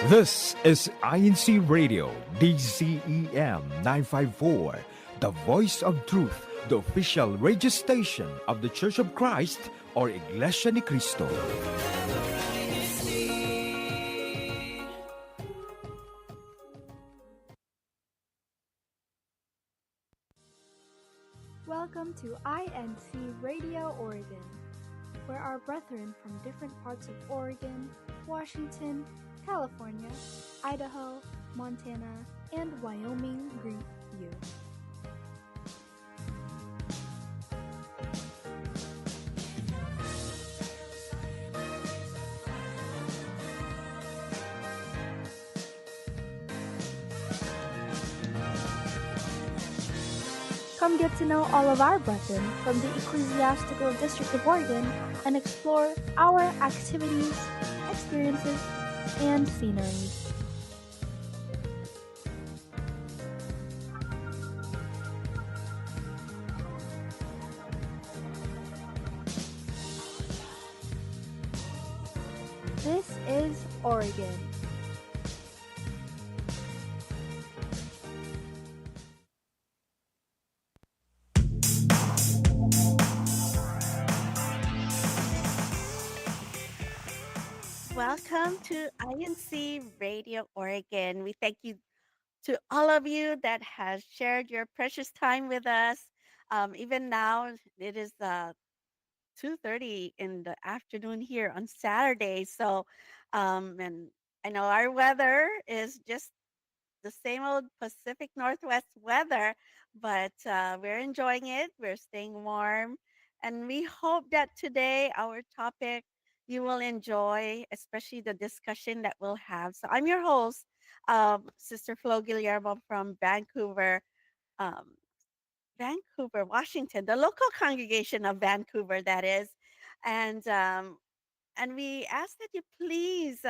This is INCRadio, DCEM 954, the voice of truth, the official radio station of the Church of Christ or Iglesianicristo. Welcome to INC Radio Oregon, where our brethren from different parts of Oregon, Washington, California, Idaho, Montana, and Wyoming greet you. Come get to know all of our brethren from the Ecclesiastical District of Oregon and explore our activities, experiences, and sceneries. This is Oregon. Welcome to INC Radio Oregon. We thank you to all of you that has shared your precious time with us. Even now, it is 2:30 in the afternoon here on Saturday. And I know our weather is just the same old Pacific Northwest weather, but we're enjoying it. We're staying warm. And we hope that today our topic you will enjoy, especially the discussion that we'll have. So I'm your host, Sister Flo Guillermo from um, Vancouver, Washington, the local congregation of Vancouver, that is. And um, and we ask that you please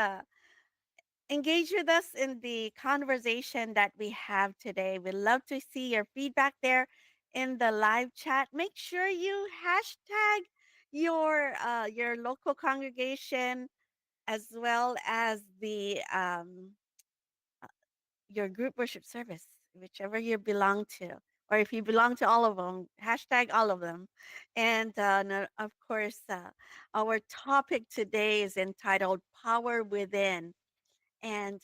engage with us in the conversation that we have today. We'd love to see your feedback there in the live chat. Make sure you hashtag your local congregation as well as the your group worship service, whichever you belong to, or if you belong to all of them, hashtag all of them. And of course, our topic today is entitled "Power Within," and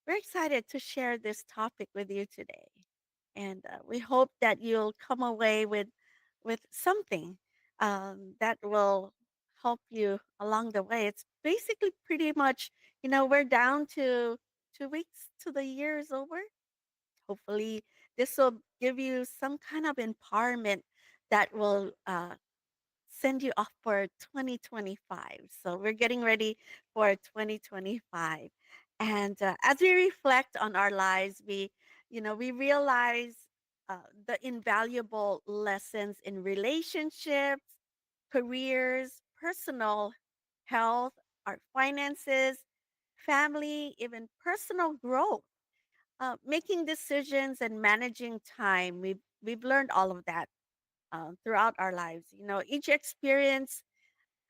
we're excited to share this topic with you today, and we hope that you'll come away with something that will help you along the way. It's basically pretty much, we're down to 2 weeks to the year is over. Hopefully, this will give you some kind of empowerment that will send you off for 2025. So we're getting ready for 2025. And as we reflect on our lives, we realize the invaluable lessons in relationships, careers, personal health, our finances, family, even personal growth, making decisions and managing time. We've learned all of that throughout our lives. Each experience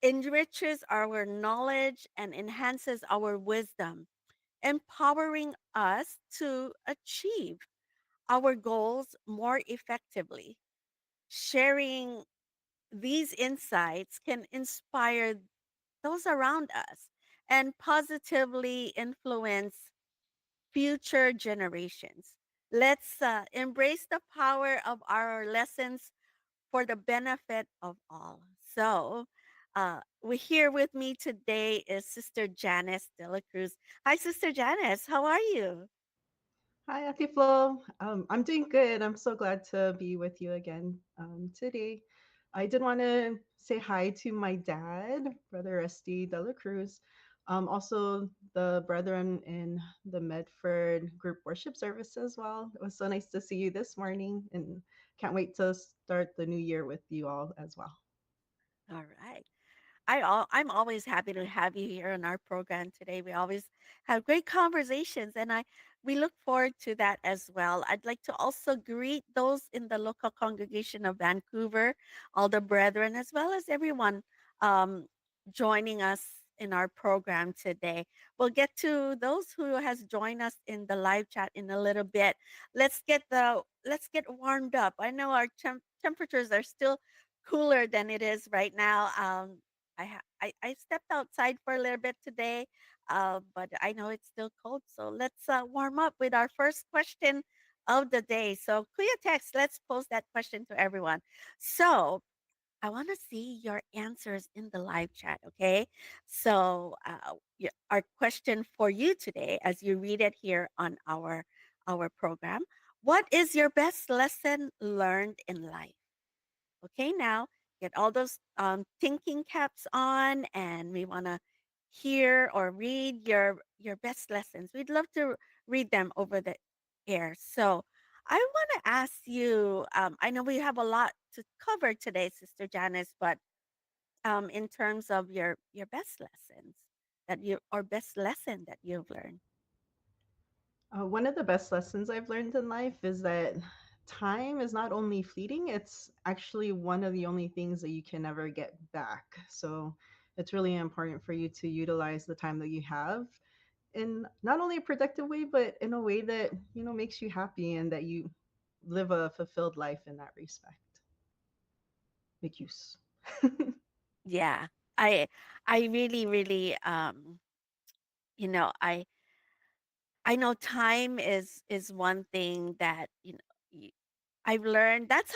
enriches our knowledge and enhances our wisdom, empowering us to achieve our goals more effectively. Sharing these insights can inspire those around us and positively influence future generations. Let's embrace the power of our lessons for the benefit of all. So, we here with me today is Sister Janice de la Cruz. Hi, Sister Janice. How are you? Hi, Ate Flo. I'm doing good. I'm so glad to be with you again today. I did want to say hi to my dad, Brother Rusty de la Cruz, also the brethren in the Medford group worship service as well. It was so nice to see you this morning and can't wait to start the new year with you all as well. All right. I'm always happy to have you here on our program today. We always have great conversations, and we look forward to that as well. I'd like to also greet those in the local congregation of Vancouver, all the brethren, as well as everyone um, joining us in our program today. We'll get to those who has joined us in the live chat in a little bit. Let's get warmed up. I know our temperatures are still cooler than it is right now. I stepped outside for a little bit today, but I know it's still cold. So let's warm up with our first question of the day. So Kuya Text, let's post that question to everyone. So I want to see your answers in the live chat, okay? So, our question for you today, as you read it here on our program, what is your best lesson learned in life? Okay, now get all those thinking caps on, and we want to hear or read your best lessons. We'd love to read them over the air. So I want to ask you. I know we have a lot to cover today, Sister Janice, but in terms of your best lessons that you or best lesson that you've learned. One of the best lessons I've learned in life is that time is not only fleeting, it's actually one of the only things that you can never get back. So it's really important for you to utilize the time that you have in not only a productive way, but in a way that, makes you happy and that you live a fulfilled life in that respect. Make use. Yeah, I really really you know I know time is one thing that I've learned. That's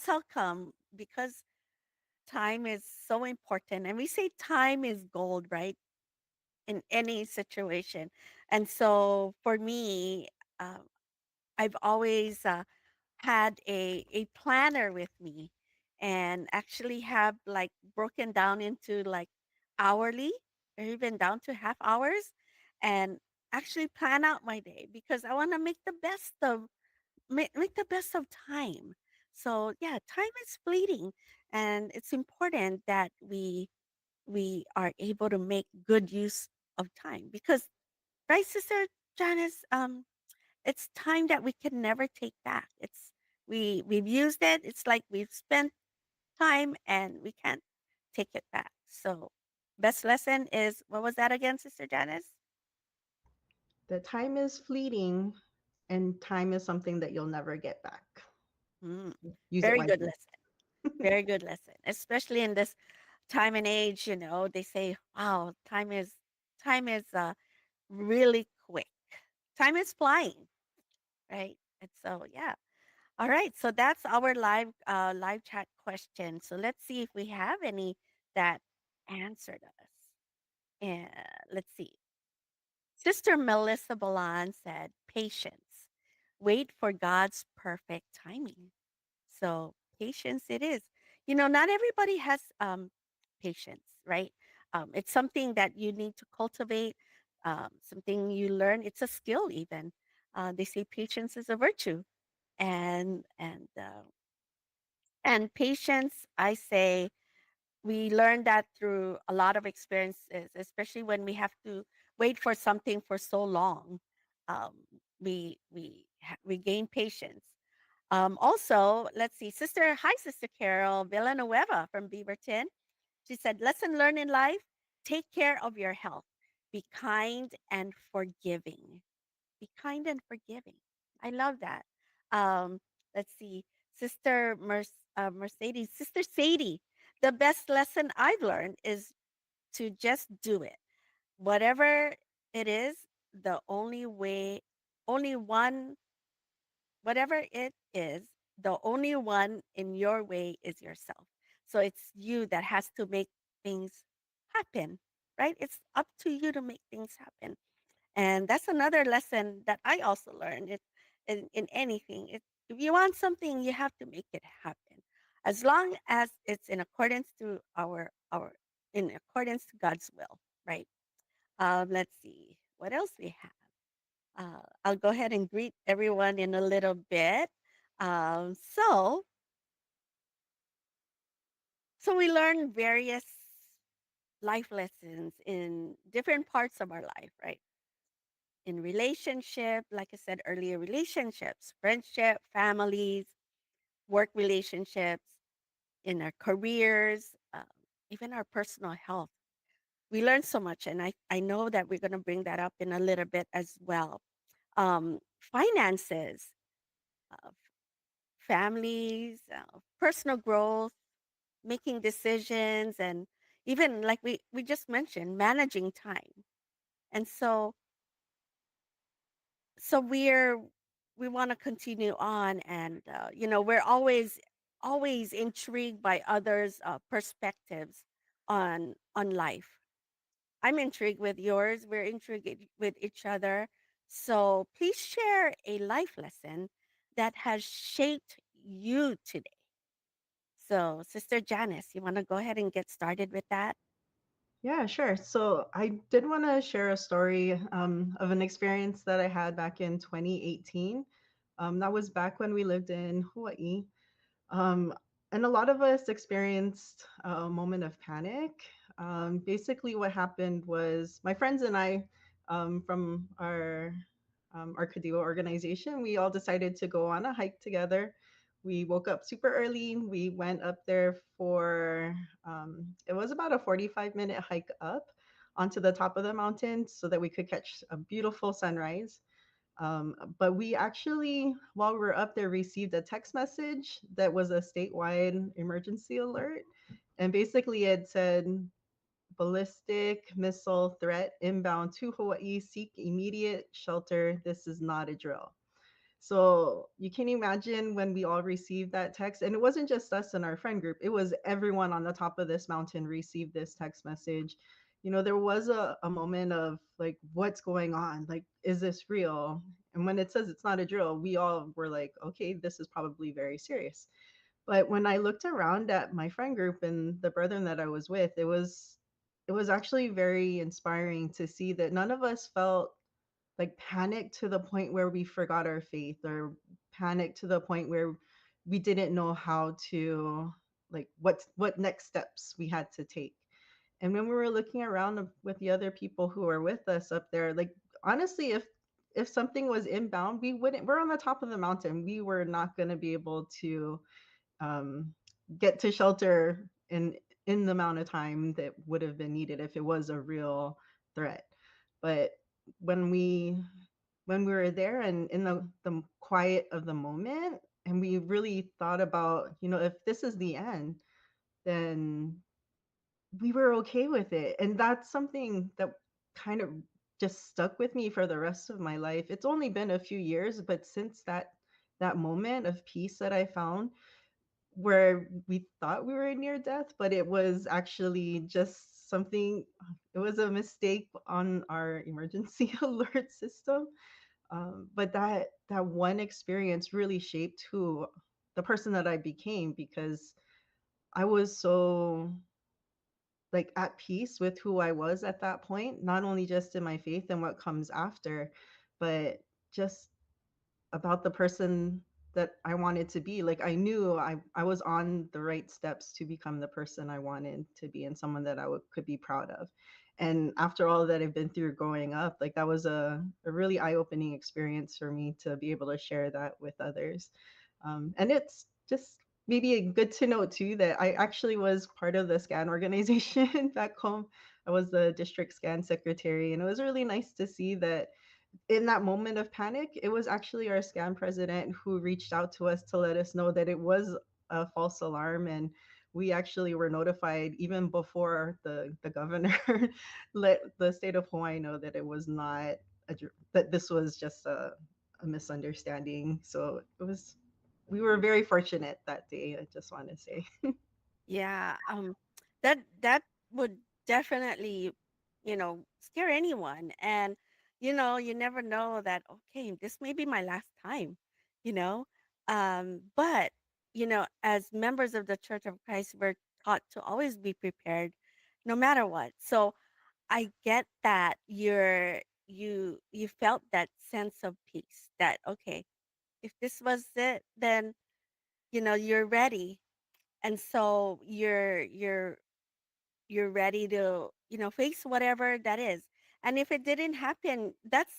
how come because time is so important, and we say time is gold, right? In any situation. And so for me, um, I've always had a planner with me, and actually have like broken down into like hourly or even down to half hours, and actually plan out my day because I want to make the best of time. So yeah, time is fleeting, and it's important that we are able to make good use of time because, right, Sister Janice, it's time that we can never take back. We've used it. It's like we've spent time and we can't take it back. So best lesson is, what was that again, Sister Janice? That time is fleeting and time is something that you'll never get back. Mm, Use it very good wisely. lesson. Very good lesson. Especially in this time and age, they say, wow, time is really quick. Time is flying, right? And so yeah. All right. So that's our live chat question. So let's see if we have any that answered us. And let's see. Sister Melissa Balan said, patience. Wait for God's perfect timing. So patience it is. Not everybody has patience, right? It's something that you need to cultivate, something you learn. It's a skill even. They say patience is a virtue, and patience, I say, we learn that through a lot of experiences, especially when we have to wait for something for so long. Um, we gain patience. Also, let's see, Sister Carol Villanueva from Beaverton. She said, "Lesson learned in life: take care of your health, be kind and forgiving." Be kind and forgiving. I love that. Um, let's see, Mercedes, Sister Sadie. The best lesson I've learned is to just do it. Whatever it is, the only way, only one, whatever it is, the only one in your way is yourself. So it's you that has to make things happen, right? It's up to you to make things happen. And that's another lesson that I also learned. In anything. If you want something, you have to make it happen. As long as it's in accordance to God's will, right? Let's see what else we have. I'll go ahead and greet everyone in a little bit. So we learn various life lessons in different parts of our life, right? In relationship, like I said earlier, relationships, friendship, families, work relationships, in our careers, even our personal health. We learned so much, and I know that we're going to bring that up in a little bit as well. Finances, uh, families, personal growth, making decisions, and even like we just mentioned, managing time. And so we want to continue on, and we're always intrigued by others perspectives on life. I'm intrigued with yours, we're intrigued with each other. So please share a life lesson that has shaped you today. So Sister Janice, you want to go ahead and get started with that? Yeah, sure. So I did want to share a story of an experience that I had back in 2018. That was back when we lived in Hawaii. Um, and a lot of us experienced a moment of panic. Basically, what happened was my friends and I, from our Kadua organization, we all decided to go on a hike together. We woke up super early. We went up there for, it was about a 45-minute hike up onto the top of the mountain so that we could catch a beautiful sunrise. But we actually, while we were up there, received a text message that was a statewide emergency alert. And basically, it said, ballistic missile threat inbound to Hawaii, seek immediate shelter. This is not a drill. So you can imagine when we all received that text, and it wasn't just us in our friend group, it was everyone on the top of this mountain received this text message. There was a moment of like, what's going on? Like, is this real? And when it says it's not a drill, we all were like, okay, this is probably very serious. But when I looked around at my friend group and the brethren that I was with, it was actually very inspiring to see that none of us felt like panic to the point where we forgot our faith, or panic to the point where we didn't know how to, like, what next steps we had to take. And when we were looking around with the other people who were with us up there, like, honestly, if something was inbound, we're on the top of the mountain, we were not going to be able to um, get to shelter in the amount of time that would have been needed if it was a real threat. But when we when we were there and in the quiet of the moment, and we really thought about, if this is the end, then we were okay with it. And that's something that kind of just stuck with me for the rest of my life. It's only been a few years, but since that moment of peace that I found, where we thought we were near death, but it was actually just something, it was a mistake on our emergency alert system. But that one experience really shaped who the person that I became, because I was so, like, at peace with who I was at that point, not only just in my faith and what comes after, but just about the person that I wanted to be. Like, I knew I was on the right steps to become the person I wanted to be, and someone that could be proud of. And after all that I've been through growing up, like, that was a really eye-opening experience for me to be able to share that with others. And it's just maybe good to know too that I actually was part of the SCAN organization back home. I was the district SCAN secretary, and it was really nice to see that in that moment of panic, it was actually our SCAN president who reached out to us to let us know that it was a false alarm. And we actually were notified even before the governor let the state of Hawaii know that it was not that this was just a misunderstanding. So we were very fortunate that day, I just want to say. Yeah, that would definitely, scare anyone. And you never know that, okay, this may be my last time, you know. But as members of the Church of Christ, we're taught to always be prepared, no matter what. So I get that you felt that sense of peace that, okay, if this was it, then you're ready. And so you're ready to face whatever that is. And if it didn't happen, that's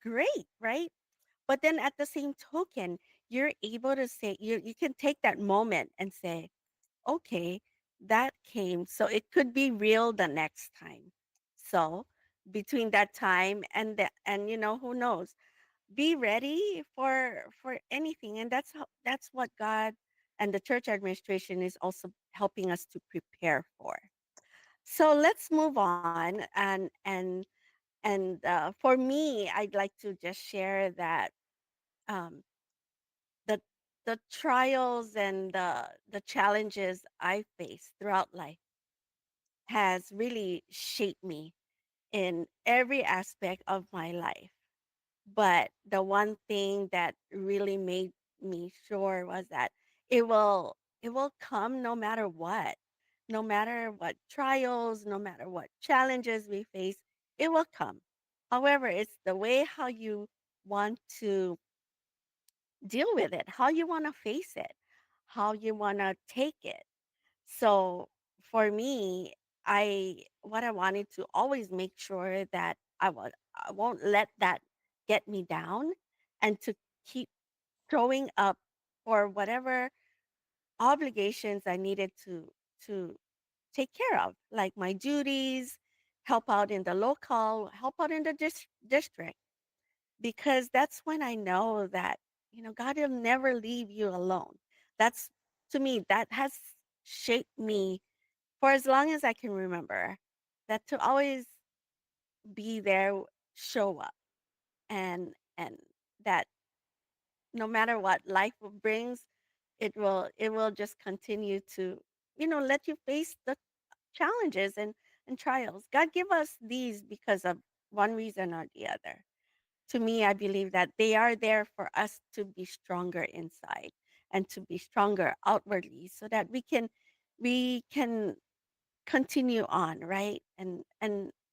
great, right? But then at the same token, you're able to say, you can take that moment and say, okay, that came, so it could be real the next time. So between that time and who knows, be ready for anything, and that's what God and the church administration is also helping us to prepare for. So let's move on, and for me, I'd like to just share that um, the the trials and the challenges I face throughout life has really shaped me in every aspect of my life. But the one thing that really made me sure was that it will come no matter what. No matter what trials, no matter what challenges we face, it will come. However, it's the way how you want to deal with it, how you want to face it, how you want to take it. So for me, I what I wanted to always make sure that I won't let that get me down, and to keep showing up for whatever obligations I needed to take care of, like my duties, help out in the local, help out in the district, because that's when I know that, God will never leave you alone. That's, to me, that has shaped me for as long as I can remember, that to always be there, show up, and that no matter what brings, it will just continue to, let you face the challenges and trials. God give us these because of one reason or the other. To me, I believe that they are there for us to be stronger inside and to be stronger outwardly, so that we can continue on, right? And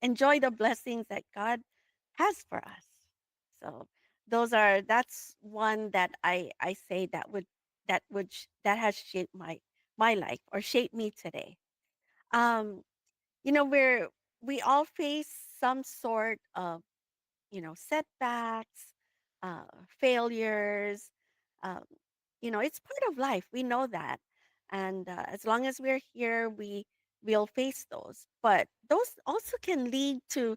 enjoy the blessings that God has for us. So that's one that I say that has shaped my life, or shaped me today. Um, we all face some sort of, setbacks, uh, failures. Um, it's part of life. We know that, and as long as we're here, we'll face those. But those also can lead to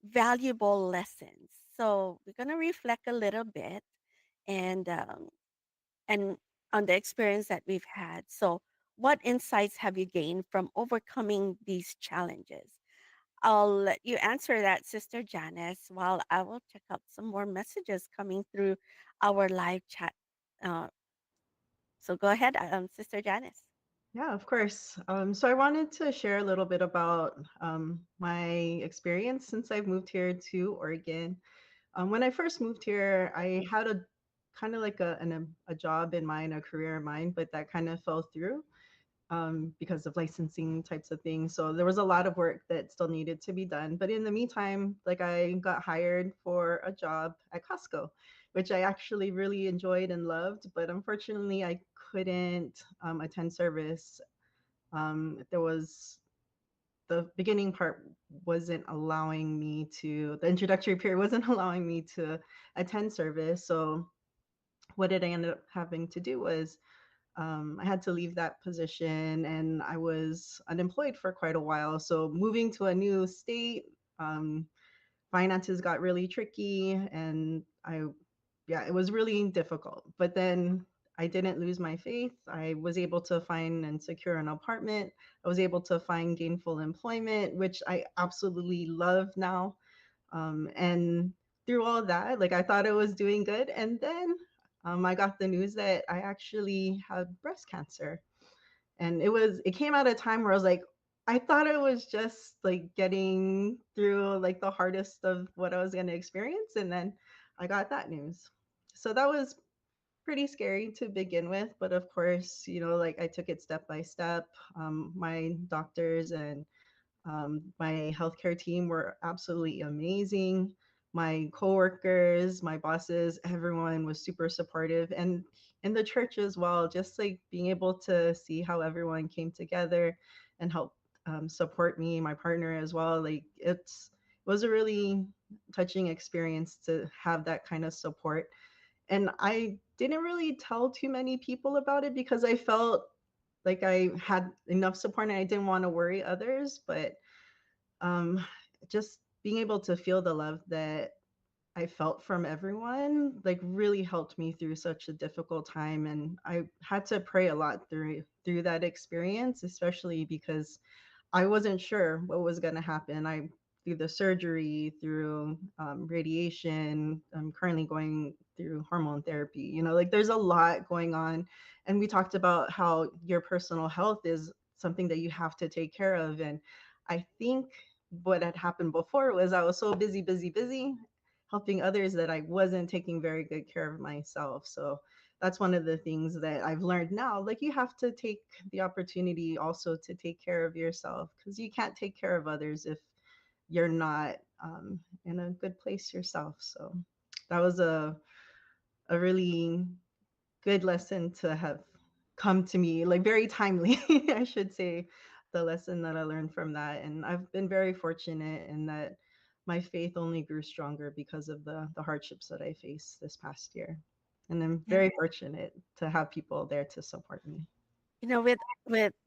valuable lessons. So we're gonna reflect a little bit, and on the experience that we've had. So, what insights have you gained from overcoming these challenges? I'll let you answer that, Sister Janice, while I will check out some more messages coming through our live chat. Uh, so go ahead, Sister Janice. Yeah, of course. So I wanted to share a little bit about my experience since I've moved here to Oregon. When I first moved here, I had a kind of like a job in mind, a career in mind, but that kind of fell through because of licensing types of things. So there was a lot of work that still needed to be done. But in the meantime, like I got hired for a job at Costco, which I actually really enjoyed and loved. But unfortunately, I couldn't attend service. There was the beginning part wasn't allowing me to, the introductory period wasn't allowing me to attend service. So what did I end up having to do was I had to leave that position and I was unemployed for quite a while. So moving to a new state, um, finances got really tricky and yeah, it was really difficult. But then I didn't lose my faith. I was able to find and secure an apartment. I was able to find gainful employment, which I absolutely love now. And through all that, like I thought I was doing good. And then I got the news that I actually had breast cancer. And it came at a time where I was like, I thought I was just like getting through like the hardest of what I was going to experience. And then I got that news. So that was pretty scary to begin with. But of course, like I took it step by step. My doctors and my healthcare team were absolutely amazing. My coworkers, my bosses, everyone was super supportive. And in the church as well, just like being able to see how everyone came together and help support me, my partner as well. Like it was a really touching experience to have that kind of support. And I didn't really tell too many people about it because I felt like I had enough support and I didn't want to worry others, but um, just being able to feel the love that I felt from everyone like really helped me through such a difficult time, and I had to pray a lot through that experience, especially because I wasn't sure what was going to happen. I through the surgery, through radiation. I'm currently going through hormone therapy. Like there's a lot going on, and we talked about how your personal health is something that you have to take care of. And I think what had happened before was I was so busy, busy, busy helping others that I wasn't taking very good care of myself. So that's one of the things that I've learned now. Like you have to take the opportunity also to take care of yourself, because you can't take care of others if you're not in a good place yourself. So that was a really good lesson to have come to me, like very timely, I should say, the lesson that I learned from that. And I've been very fortunate in that my faith only grew stronger because of the hardships that I faced this past year. And I'm Yeah. very fortunate to have people there to support me. With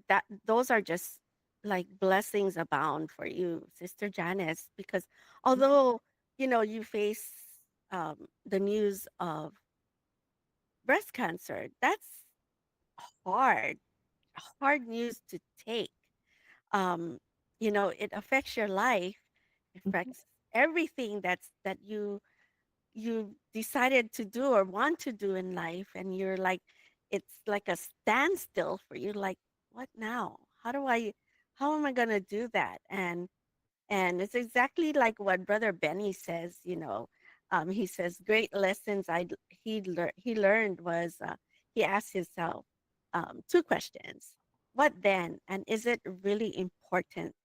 that, those are just like blessings abound for you, Sister Janice, because although, you face the news of breast cancer, that's hard, hard news to take. Um, it affects your life, Mhm. affects everything that you decided to do or want to do in life, and you're like, it's like a standstill for you, like, what now? How am I going to do that? And it's exactly like what Brother Benny says. He says great lessons he learned was, he asked himself two questions: what then, and is it really important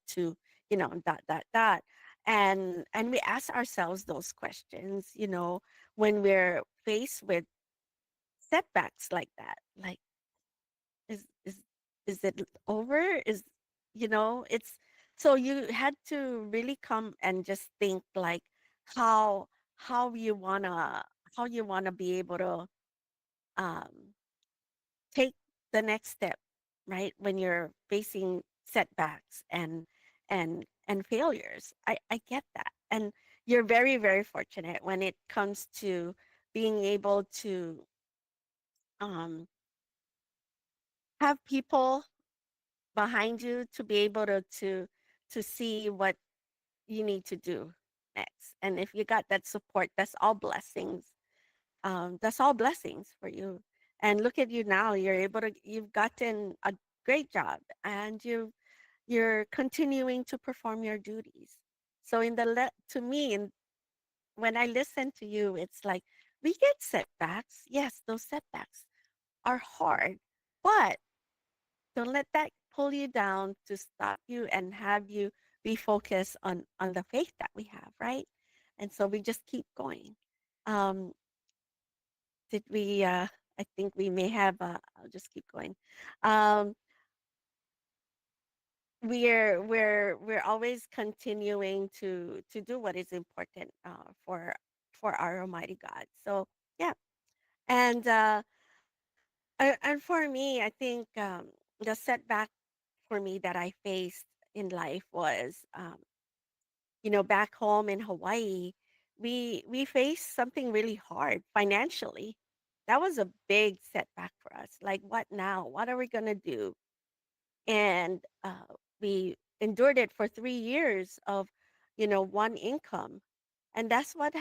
to, dot dot dot. And we ask ourselves those questions, when we're faced with setbacks like that. Like, is is is it over? It's, so you had to really come and just think like how how you wanna how you wanna be able to um take the next step, right? When you're facing setbacks and failures. I get that. And you're very, very fortunate when it comes to being able to um, have people behind you to be able to see what you need to do next. And if you got that support, that's all blessings. That's all blessings for you. And look at you now. You've gotten a great job, and you're continuing to perform your duties. So to me, when I listen to you, it's like we get setbacks. Yes, those setbacks are hard, but don't let that pull you down to stop you and have you be focused on the faith that we have, right? And so we just keep going. Um, did we? I think we may have. I'll just keep going. Um, we're always continuing to do what is important for our Almighty God. So yeah, and for me, I think the setback for me that I faced in life was, back home in Hawaii, we faced something really hard financially. That was a big setback for us. Like, what now? What are we gonna do? And we endured it for 3 years of, one income, and that's what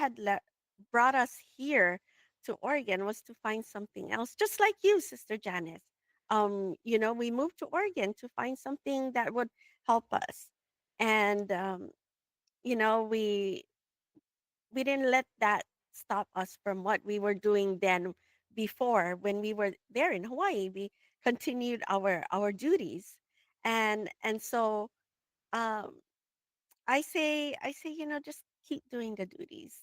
brought us here to Oregon, was to find something else, just like you, Sister Janice. We moved to Oregon to find something that would help us, and you know we we didn't let that stop us from what we were doing then. Before, when we were there in Hawaii, we continued our duties. And so um I say, just keep doing the duties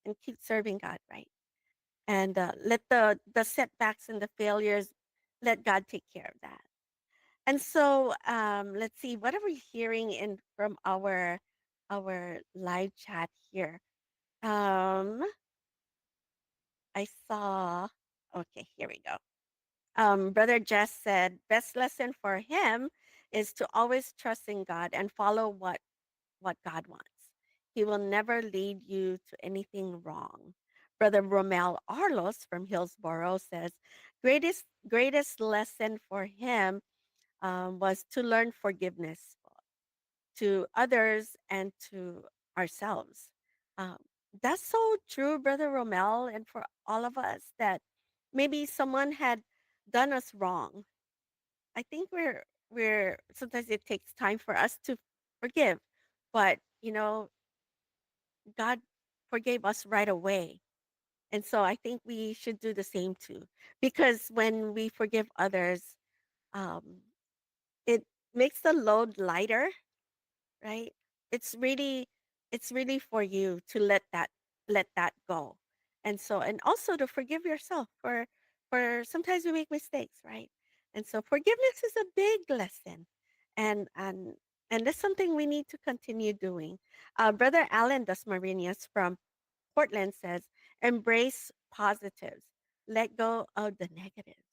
and keep serving God, right? And let the setbacks and the failures, let God take care of that. And so let's see, what are we hearing in from our live chat here? um I saw, okay, here we go. Brother Jess said, best lesson for him is to always trust in God and follow what God wants. He will never lead you to anything wrong. Brother Romel Arlos from Hillsboro says, greatest lesson for him was to learn forgiveness to others and to ourselves. Um, that's so true, Brother Romel, and for all of us that maybe someone had done us wrong. I think we're sometimes it takes time for us to forgive, but God forgave us right away. And so I think we should do the same too. Because when we forgive others, um, it makes the load lighter, right? It's really it's really for you to let that go. And so and also to forgive yourself for sometimes we make mistakes, right? And so forgiveness is a big lesson. And and and that's something we need to continue doing. Brother Alan Dasmariñas from Portland says, embrace positives, let go of the negatives.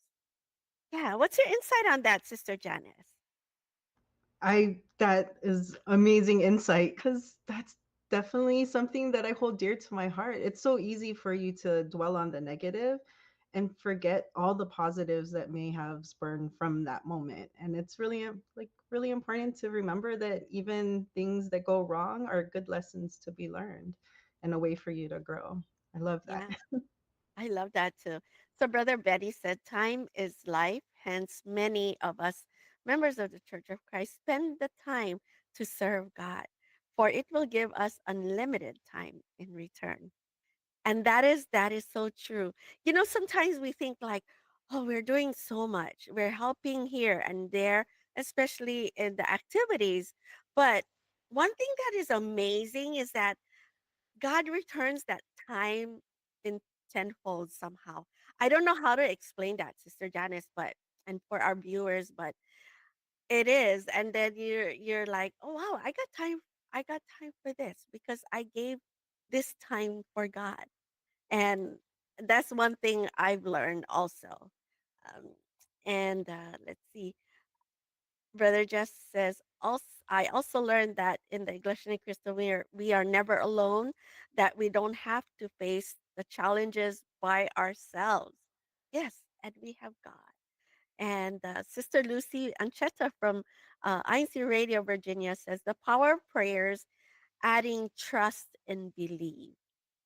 Yeah, what's your insight on that, Sister Janice? I that is amazing insight because that's definitely something that I hold dear to my heart. It's so easy for you to dwell on the negative and forget all the positives that may have spurned from that moment. And it's really like really important to remember that even things that go wrong are good lessons to be learned and a way for you to grow. I love that. Yeah. I love that too. So, Brother Betty said, time is life. Hence, many of us, members of the Church of Christ, spend the time to serve God, for it will give us unlimited time in return. And that is so true. Sometimes we think like, oh, we're doing so much. We're helping here and there, especially in the activities. But one thing that is amazing is that God returns that time in tenfold somehow. I don't know how to explain that, Sister Janice, but and for our viewers, but it is. And then you're like, oh wow, I got time for this because I gave this time for God. And that's one thing I've learned also. Um, and let's see. Brother Jess says, also, I also learned that in the Iglesianicristo, we are never alone, that we don't have to face the challenges by ourselves. Yes, and we have God. And Sister Lucy Ancheta from INCRadio, Virginia says, the power of prayers, adding trust and believe.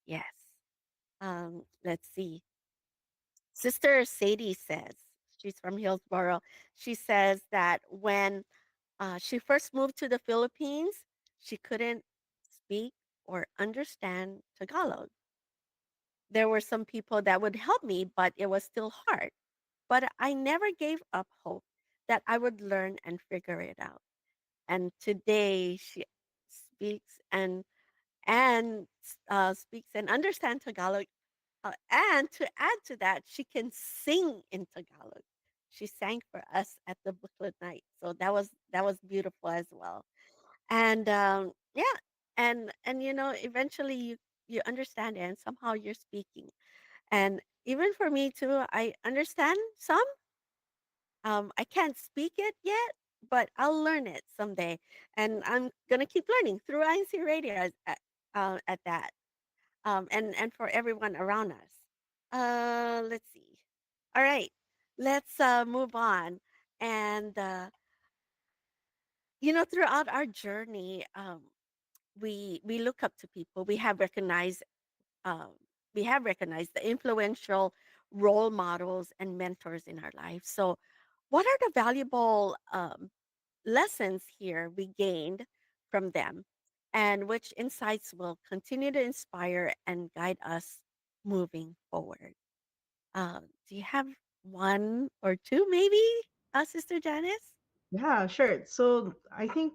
Yes. Let's see. Sister Sadie says, she's from Hillsboro. She says that when she first moved to the Philippines, she couldn't speak or understand Tagalog. There were some people that would help me, but it was still hard. But I never gave up hope that I would learn and figure it out. And today she speaks and speaks and understands Tagalog. And to add to that, she can sing in Tagalog. She sang for us at the booklet night, so that was beautiful as well. And yeah, and eventually you understand it, and somehow you're speaking. And even for me too, I understand some. I can't speak it yet, but I'll learn it someday, and I'm gonna keep learning through INC Radio at that, and for everyone around us. Let's see. All right, let's move on. And throughout our journey, we look up to people. Um, we have recognized the influential role models and mentors in our life. So, what are the valuable lessons here we gained from them, and which insights will continue to inspire and guide us moving forward? Do you have one or two, maybe, Sister Janice? Yeah, sure. So I think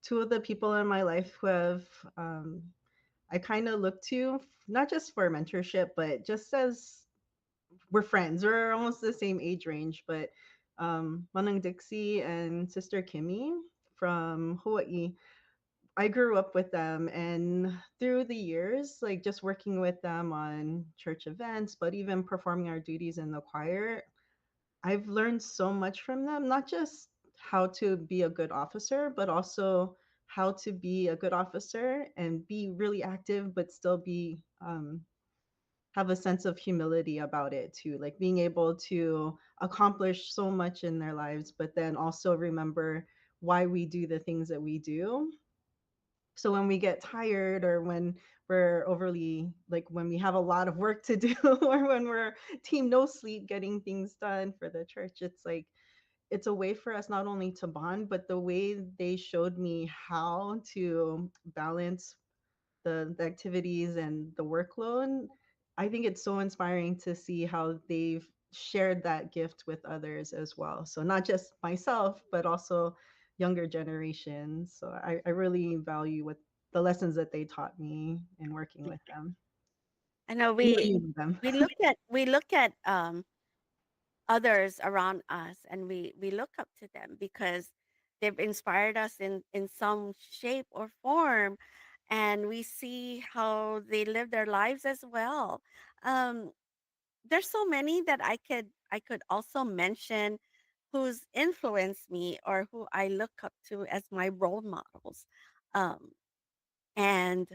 two of the people in my life who have I kind of look to, not just for mentorship, but just as we're friends. We're almost the same age range, but Manang Dixie and Sister Kimmy from Hawaii. I grew up with them, and through the years, like just working with them on church events, but even performing our duties in the choir, I've learned so much from them, not just how to be a good officer, but also how to be a good officer and be really active, but still be have a sense of humility about it too, like being able to accomplish so much in their lives, but then also remember why we do the things that we do. So when we get tired, or when we're overly, like when we have a lot of work to do, or when we're team no sleep getting things done for the church, it's like it's a way for us not only to bond, but the way they showed me how to balance the activities and the workload. I think it's so inspiring to see how they've shared that gift with others as well. So not just myself, but also younger generations. So I really value what the lessons that they taught me in working with them. I know I know you know them. we look at others around us, and we look up to them because they've inspired us in some shape or form, and we see how they live their lives as well. um, there's so many that I could also mention who's influenced me or who I look up to as my role models. um, and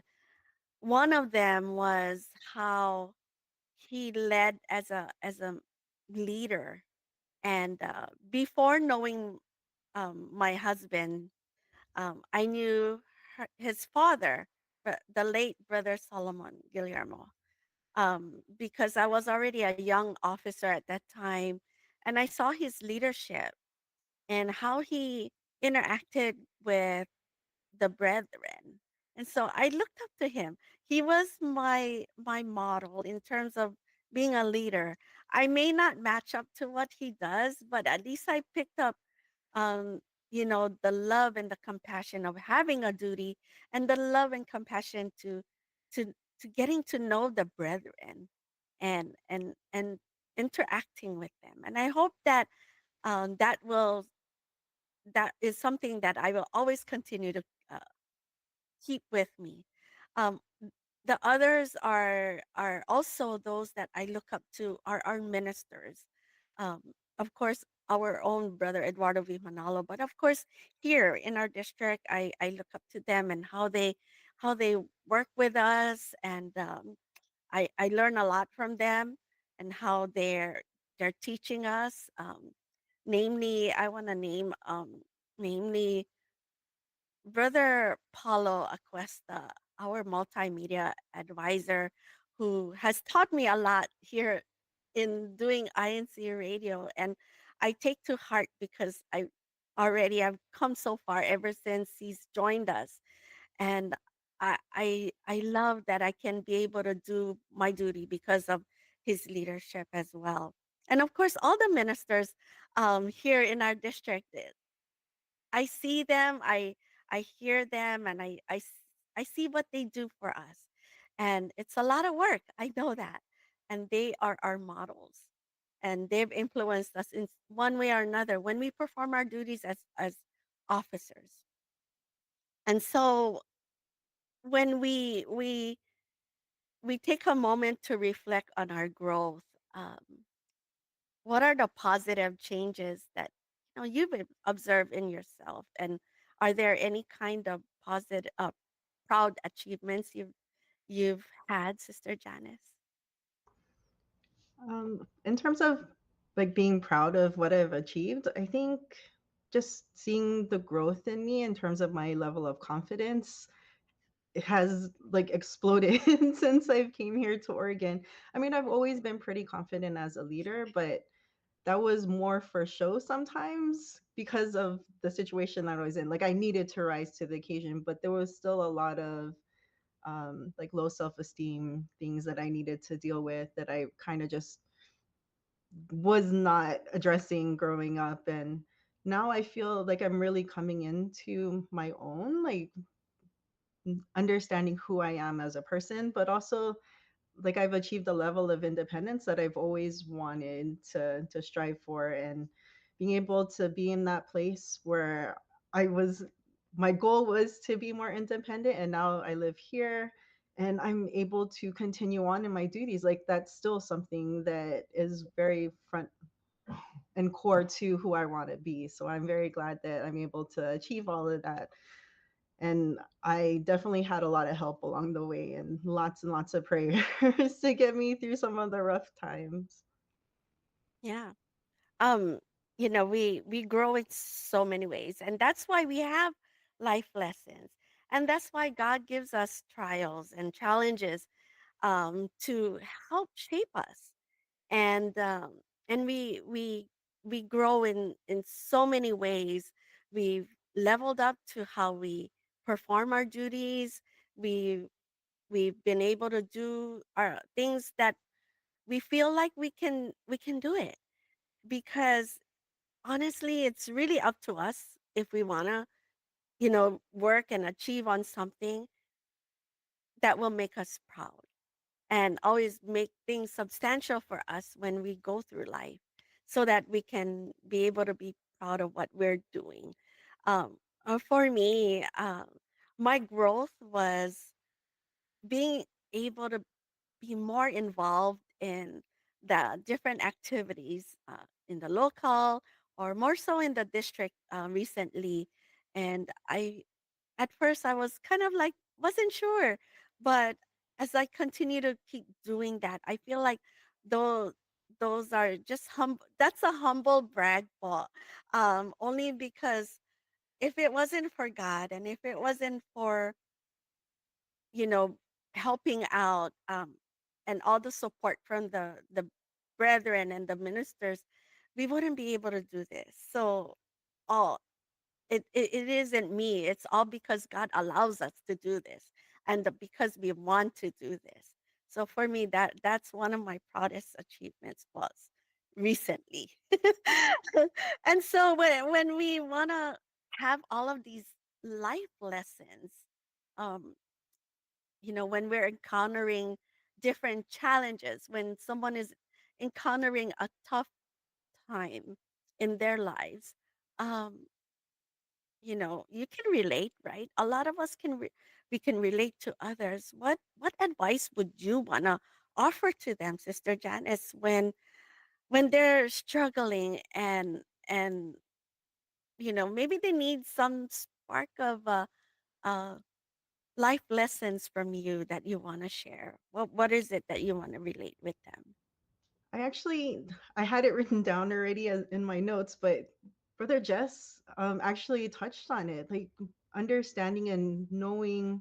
one of them was how he led as a leader. And before knowing my husband, I knew his father, the late brother Solomon Guillermo, because I was already a young officer at that time, and I saw his leadership and how he interacted with the brethren. And so I looked up to him. He was my model in terms of being a leader. I may not match up to what he does, but at least I picked up um, the love and the compassion of having a duty, and the love and compassion to to getting to know the brethren, and interacting with them. And I hope that that is something that I will always continue to uh, keep with me. Um, the others are also those that I look up to are our ministers. Um, of course, our own brother Eduardo V. Manalo, but of course, here in our district, I look up to them and how they work with us, and I learn a lot from them, and how they're teaching us. Namely, I want to name namely Brother Paulo Aquesta, our multimedia advisor, who has taught me a lot here in doing INC radio, and I take to heart because I already have come so far ever since he's joined us, and I love that I can be able to do my duty because of his leadership as well, and of course all the ministers here in our district. I see them, I hear them, and I see what they do for us. And it's a lot of work. I know that. And they are our models. And they've influenced us in one way or another when we perform our duties as officers. And so when we take a moment to reflect on our growth, um, what are the positive changes that you've observed in yourself, and are there any kind of positive proud achievements you've had, Sister Janice? In terms of like being proud of what I've achieved, I think just seeing the growth in me in terms of my level of confidence, it has like exploded since I've came here to Oregon. I mean, I've always been pretty confident as a leader, but that was more for show sometimes because of the situation that I was in. Like I needed to rise to the occasion, but there was still a lot of like low self-esteem things that I needed to deal with that I kind of just was not addressing growing up. And now I feel like I'm really coming into my own, like understanding who I am as a person, but also like I've achieved a level of independence that I've always wanted to strive for, and being able to be in that place where I was my goal was to be more independent, and now I live here and I'm able to continue on in my duties. Like that's still something that is very front and core to who I want to be. So I'm very glad that I'm able to achieve all of that. And I definitely had a lot of help along the way and lots of prayers to get me through some of the rough times. Yeah. Um, we grow in so many ways, and that's why we have life lessons. And that's why God gives us trials and challenges to help shape us. And we grow in so many ways. We've leveled up to how we perform our duties. We we've been able to do our things that we feel like we can do it, because honestly it's really up to us if we want to work and achieve on something that will make us proud, and always make things substantial for us when we go through life, so that we can be able to be proud of what we're doing. For me, my growth was being able to be more involved in the different activities in the local, or more so in the district recently. And at first I was kind of like, wasn't sure, but as I continue to keep doing that, I feel like those those are just that's a humble brag, but only because if it wasn't for God, and if it wasn't for you know, helping out, and all the support from the brethren and the ministers, we wouldn't be able to do this. So, all it isn't me. It's all because God allows us to do this, and because we want to do this. So for me, that's one of my proudest achievements was recently. And so when we want to have all of these life lessons, um, when we're encountering different challenges, when someone is encountering a tough time in their lives, um, you can relate, right? A lot of us we can relate to others. What advice would you wanna offer to them, Sister Janice, when they're struggling, and maybe they need some spark of uh life lessons from you that you want to share? What is it that you want to relate with them? I had it written down already in my notes, but Brother Jess actually touched on it, like understanding and knowing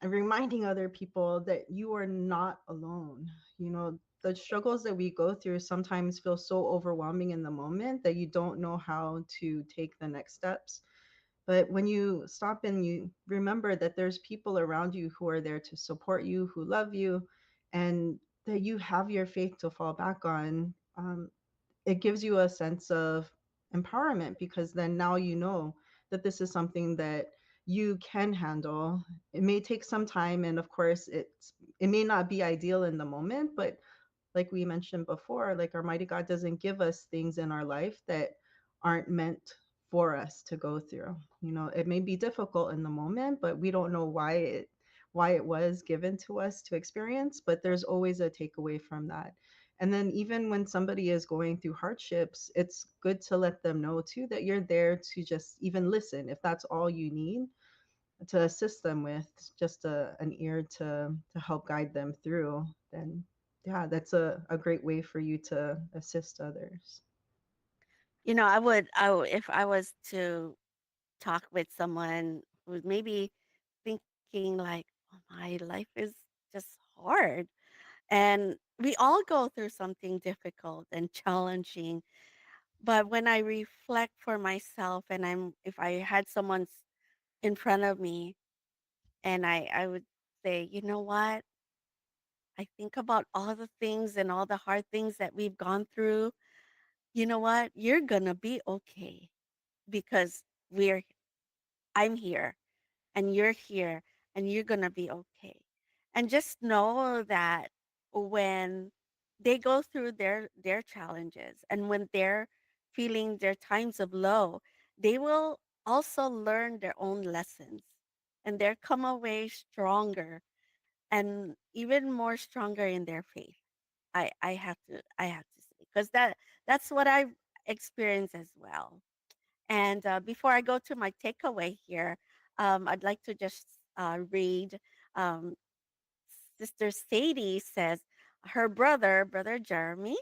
and reminding other people that you are not alone. You know, the struggles that we go through sometimes feel so overwhelming in the moment that you don't know how to take the next steps. But when you stop and you remember that there's people around you who are there to support you, who love you, and that you have your faith to fall back on, it gives you a sense of empowerment, because then now you know that this is something that you can handle. It may take some time, and of course it may not be ideal in the moment, but like we mentioned before, like our mighty God doesn't give us things in our life that aren't meant for us to go through. You know, it may be difficult in the moment, but we don't know why it was given to us to experience, but there's always a takeaway from that. And then even when somebody is going through hardships, it's good to let them know too that you're there to just even listen. If that's all you need, to assist them with, just an ear to help guide them through, then yeah, that's a great way for you to assist others. If I was to talk with someone who's maybe thinking like, oh, my life is just hard. And we all go through something difficult and challenging. But when I reflect for myself, and if I had someone in front of me, and I would say, you know what? I think about all the things and all the hard things that we've gone through. You know what? You're gonna be okay, because we're I'm here, and you're here, and you're gonna be okay. And just know that when they go through their challenges, and when they're feeling their times of low, they will also learn their own lessons, and they'll come away stronger, and even more stronger in their faith. I have to say, because that's what experience as well. And before I go to my takeaway here, I'd like to just read. Um, Sister Sadie says her brother Jeremy,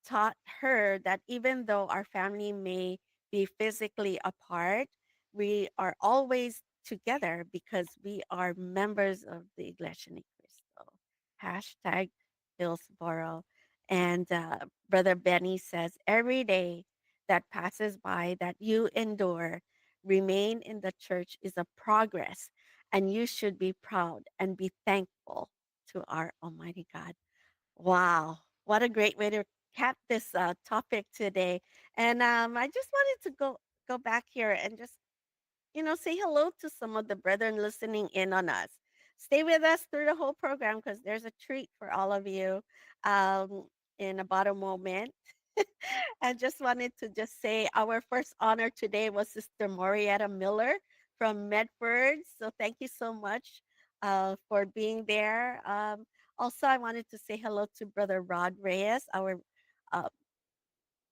taught her that even though our family may be physically apart, we are always together because we are members of the Iglesia Ni Cristo. Hashtag Hillsboro. And Brother Benny says, every day that passes by that you endure, remain in the church is a progress, and you should be proud and be thankful to our Almighty God. Wow, what a great way to cap this topic today. And I just wanted to go back here and just say hello to some of the brethren listening in on us. Stay with us through the whole program because there's a treat for all of you um, in about a moment. I just wanted to just say our first honor today was Sister Morietta Miller from Medford. So thank you so much for being there. Also, I wanted to say hello to Brother Rod Reyes, our uh,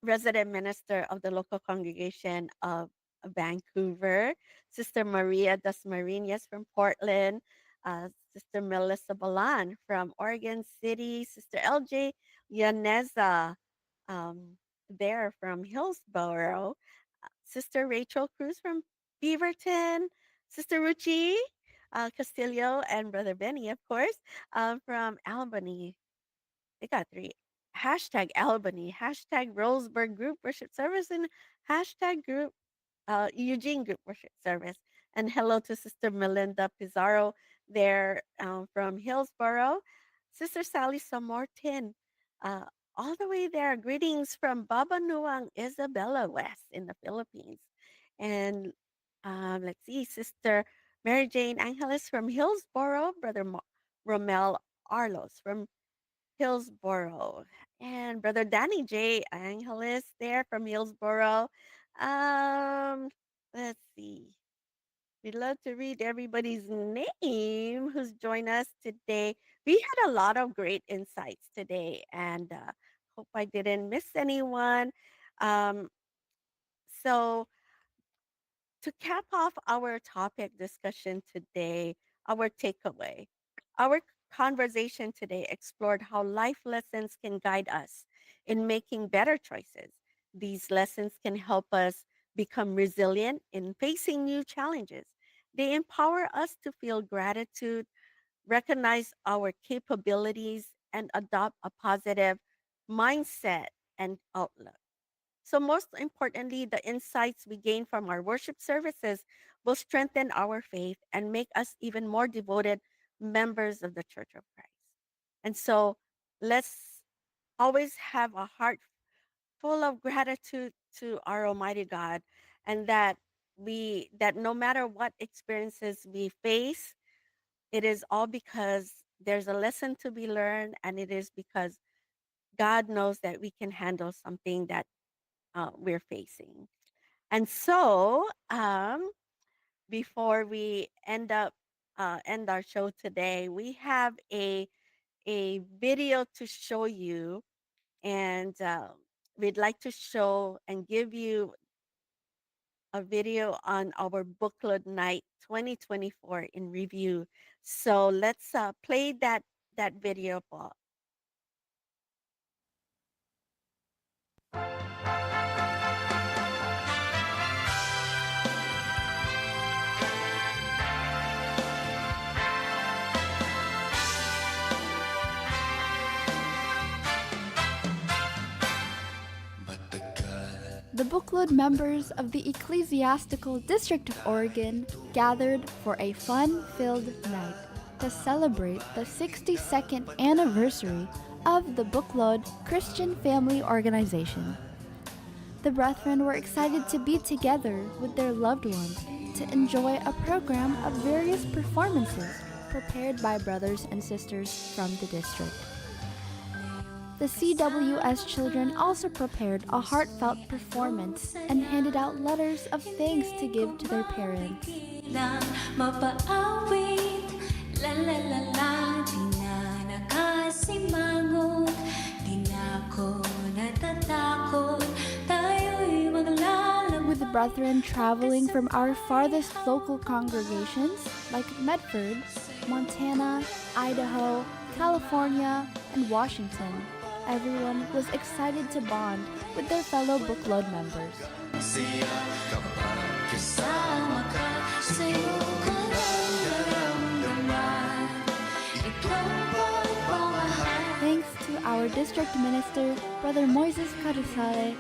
resident minister of the local congregation of Vancouver, Sister Maria Dasmariñas from Portland, Sister Melissa Balan from Oregon City, Sister LJ Yaneza um, there from Hillsboro, Sister Rachel Cruz from Beaverton, Sister Ruchi Castillo, and Brother Benny, of course, from Albany. They got three. Hashtag Albany, hashtag Roseburg Group Worship Service, and hashtag group Eugene Group Worship Service. And hello to Sister Melinda Pizarro there from Hillsboro. Sister Sally Samortin, uh, all the way there. Greetings from Baba Nuang, Isabela West in the Philippines. And let's see, Sister Mary Jane Angeles from Hillsboro, Brother Romel Arlos from Hillsboro, and Brother Danny J. Angeles there from Hillsboro. Um, let's see. We'd love to read everybody's name who's joined us today. We had a lot of great insights today, and hope I didn't miss anyone. Um, so to cap off our topic discussion today, our takeaway, our conversation today explored how life lessons can guide us in making better choices. These lessons can help us become resilient in facing new challenges. They empower us to feel gratitude, recognize our capabilities, and adopt a positive mindset and outlook. So, most importantly, the insights we gain from our worship services will strengthen our faith and make us even more devoted members of the Church of Christ. And so, let's always have a heart full of gratitude to our Almighty God, and that no matter what experiences we face, it is all because there's a lesson to be learned, and it is because God knows that we can handle something that we're facing. And so, before we end our show today, we have a video to show you, and we'd like to show and give you a video on our booklet night 2024 in review. So let's play that video, Paul. The bookload members of the Ecclesiastical District of Oregon gathered for a fun-filled night to celebrate the 62nd anniversary of the Bookload Christian Family Organization. The brethren were excited to be together with their loved ones to enjoy a program of various performances prepared by brothers and sisters from the district. The CWS children also prepared a heartfelt performance and handed out letters of thanks to give to their parents. Tayo brethren traveling from our farthest local congregations like Medford, Montana, Idaho, California, and Washington. Everyone was excited to bond with their fellow bookload members. Thanks to our district minister, Brother Moises Carusale,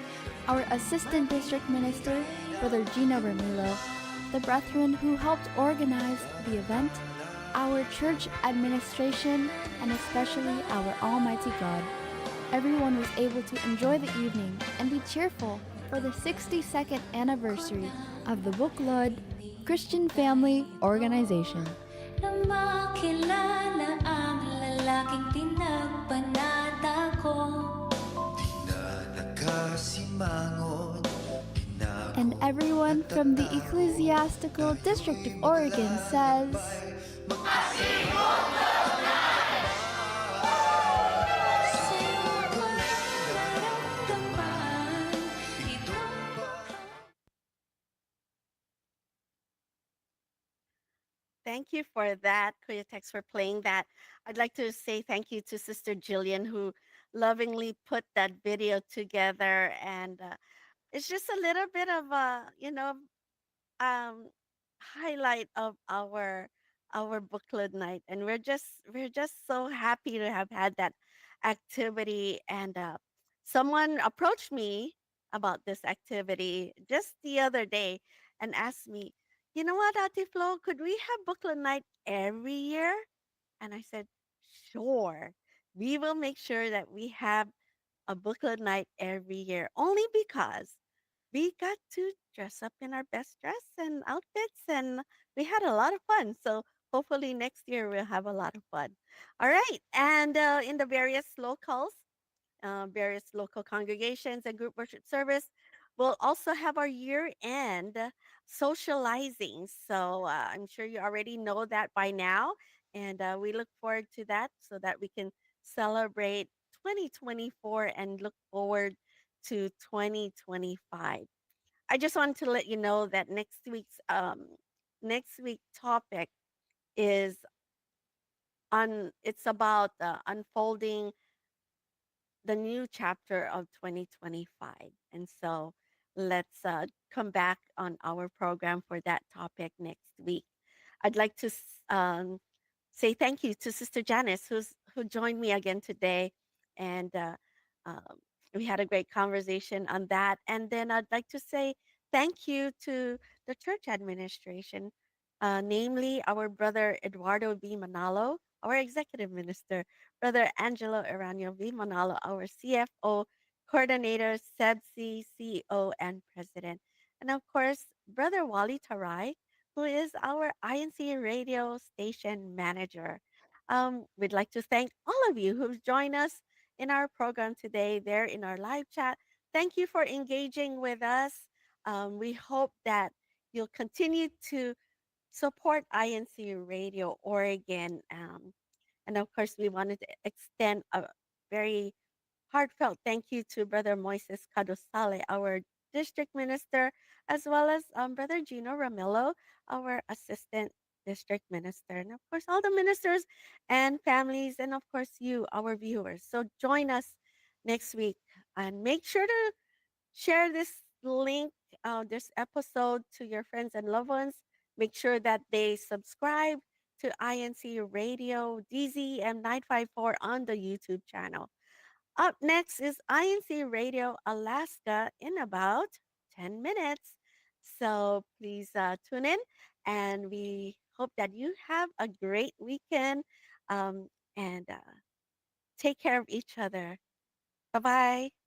our assistant district minister, Brother Gino Ramilo, the brethren who helped organize the event, our church administration, and especially our Almighty God. Everyone was able to enjoy the evening and be cheerful for the 62nd anniversary of the Buklod Christian Family Organization. Na makilala ang lalaking pinagbanata ko. And everyone from the Ecclesiastical District of Oregon says, Thank you for that, Kuya Tex, for playing that. I'd like to say thank you to Sister Jillian, who lovingly put that video together. And it's just a little bit of a, um, highlight of our book club night, and we're just so happy to have had that activity. And someone approached me about this activity just the other day and asked me, you know what, Ate Flo, could we have book club night every year? And I said, sure, we will make sure that we have a book club night every year, only because we got to dress up in our best dress and outfits, and we had a lot of fun. So hopefully next year we'll have a lot of fun. All right. And in the various local congregations and group worship service, we'll also have our year end socializing. So I'm sure you already know that by now. And we look forward to that so that we can celebrate 2024 and look forward to 2025. I just wanted to let you know that next week topic is on it's about unfolding the new chapter of 2025. And so let's come back on our program for that topic next week. I'd like to say thank you to Sister Janice, who joined me again today, and um, we had a great conversation on that. And then I'd like to say thank you to the church administration, namely our brother Eduardo B. Manalo, our executive minister, Brother Angelo Aranio V. Manalo, our CFO coordinator, SEBC, CEO, and president, and of course, Brother Wally Tarai, who is our INC radio station manager. We'd like to thank all of you who've joined us in our program today, there in our live chat. Thank you for engaging with us. We hope that you'll continue to support INC Radio Oregon. And of course, we wanted to extend a very heartfelt thank you to Brother Moises Cadosale, our district minister, as well as Brother Gino Ramillo, our assistant district minister, and of course, all the ministers and families, and of course, you, our viewers. So join us next week and make sure to share this link, this episode to your friends and loved ones. Make sure that they subscribe to INC Radio DZM 954 on the YouTube channel. Up next is INC Radio Alaska in about 10 minutes. So please tune in, and we hope that you have a great weekend, and take care of each other. Bye bye.